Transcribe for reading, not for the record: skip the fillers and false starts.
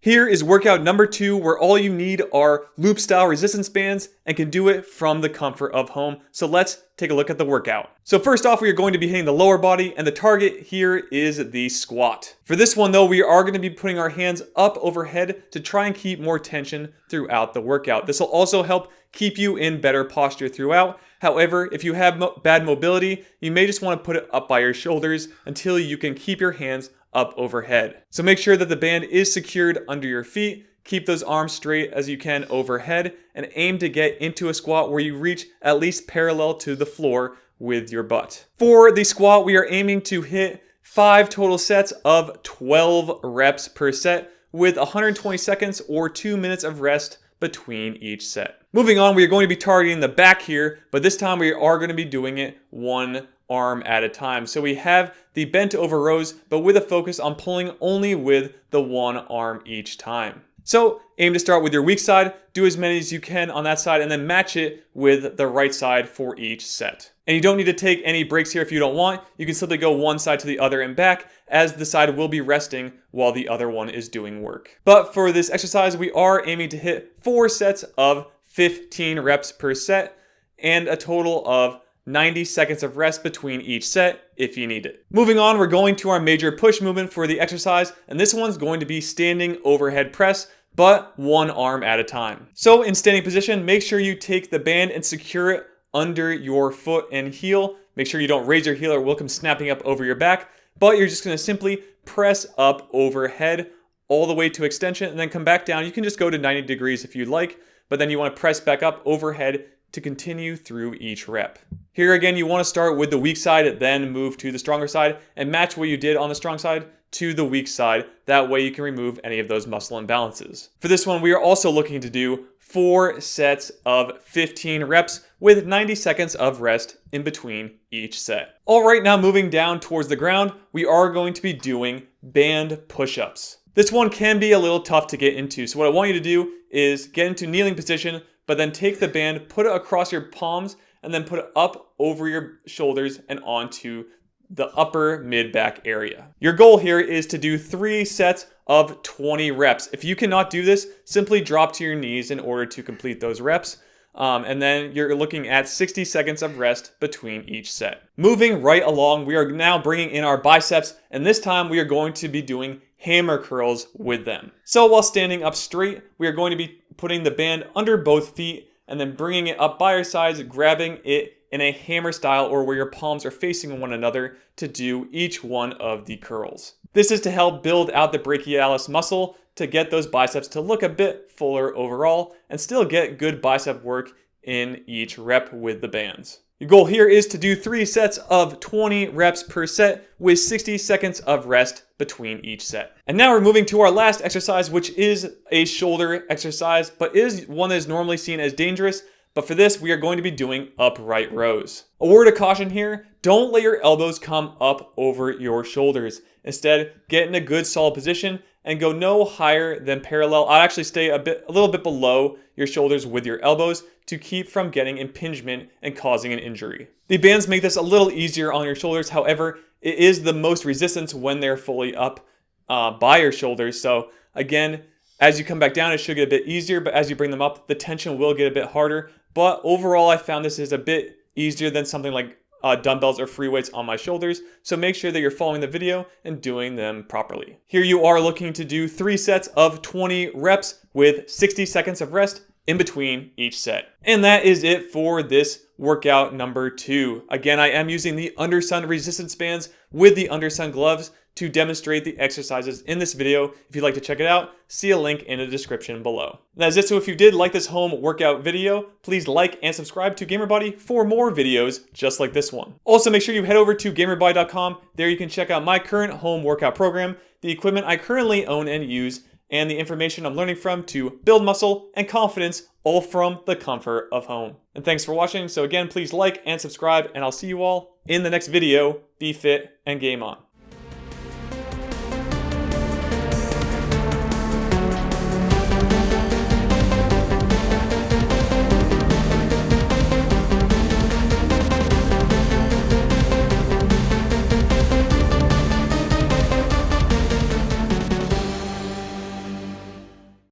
Here is workout number 2, where all you need are loop style resistance bands and can do it from the comfort of home. So let's take a look at the workout. So first off, we are going to be hitting the lower body, and the target here is the squat. For this one though, we are going to be putting our hands up overhead to try and keep more tension throughout the workout. This will also help keep you in better posture throughout. However, if you have bad mobility, you may just want to put it up by your shoulders until you can keep your hands up overhead. So make sure that the band is secured under your feet. Keep those arms straight as you can overhead and aim to get into a squat where you reach at least parallel to the floor with your butt. For the squat, we are aiming to hit 5 total sets of 12 reps per set with 120 seconds or 2 minutes of rest between each set. Moving on, we are going to be targeting the back here, but this time we are going to be doing it one arm at a time. So we have the bent over rows, but with a focus on pulling only with the one arm each time. So aim to start with your weak side, do as many as you can on that side, and then match it with the right side for each set. And you don't need to take any breaks here if you don't want. You can simply go one side to the other and back, as the side will be resting while the other one is doing work. But for this exercise, we are aiming to hit 4 sets of 15 reps per set and a total of 90 seconds of rest between each set if you need it. Moving on, we're going to our major push movement for the exercise, and this one's going to be standing overhead press, but one arm at a time. So in standing position, make sure you take the band and secure it under your foot and heel. Make sure you don't raise your heel or it will come snapping up over your back, but you're just gonna simply press up overhead all the way to extension and then come back down. You can just go to 90 degrees if you'd like, but then you wanna press back up overhead to continue through each rep. Here again, you want to start with the weak side, then move to the stronger side and match what you did on the strong side to the weak side. That way you can remove any of those muscle imbalances. For this one, we are also looking to do 4 sets of 15 reps with 90 seconds of rest in between each set. All right, now moving down towards the ground, we are going to be doing band push-ups. This one can be a little tough to get into. So what I want you to do is get into kneeling position, but then take the band, put it across your palms, and then put it up over your shoulders and onto the upper mid-back area. Your goal here is to do 3 sets of 20 reps. If you cannot do this, simply drop to your knees in order to complete those reps. And then you're looking at 60 seconds of rest between each set. Moving right along, we are now bringing in our biceps, and this time we are going to be doing hammer curls with them. So while standing up straight, we are going to be putting the band under both feet and then bringing it up by your sides, grabbing it in a hammer style or where your palms are facing one another to do each one of the curls. This is to help build out the brachialis muscle to get those biceps to look a bit fuller overall and still get good bicep work in each rep with the bands. Your goal here is to do 3 sets of 20 reps per set with 60 seconds of rest between each set. And now we're moving to our last exercise, which is a shoulder exercise, but is one that is normally seen as dangerous. But for this, we are going to be doing upright rows. A word of caution here, don't let your elbows come up over your shoulders. Instead, get in a good solid position and go no higher than parallel. I'll actually stay a little bit below your shoulders with your elbows to keep from getting impingement and causing an injury. The bands make this a little easier on your shoulders. However, it is the most resistance when they're fully up by your shoulders. So again, as you come back down, it should get a bit easier, but as you bring them up, the tension will get a bit harder. But overall, I found this is a bit easier than something like dumbbells or free weights on my shoulders. So make sure that you're following the video and doing them properly. Here you are looking to do 3 sets of 20 reps with 60 seconds of rest in between each set. And that is it for this workout number 2. Again, I am using the UnderSun resistance bands with the UnderSun gloves to demonstrate the exercises in this video. If you'd like to check it out, see a link in the description below. That is it. So if you did like this home workout video, please like and subscribe to GamerBody for more videos just like this one. Also, make sure you head over to GamerBody.com. There you can check out my current home workout program, the equipment I currently own and use, and the information I'm learning from to build muscle and confidence, all from the comfort of home. And thanks for watching. So again, please like and subscribe, and I'll see you all in the next video. Be fit and game on.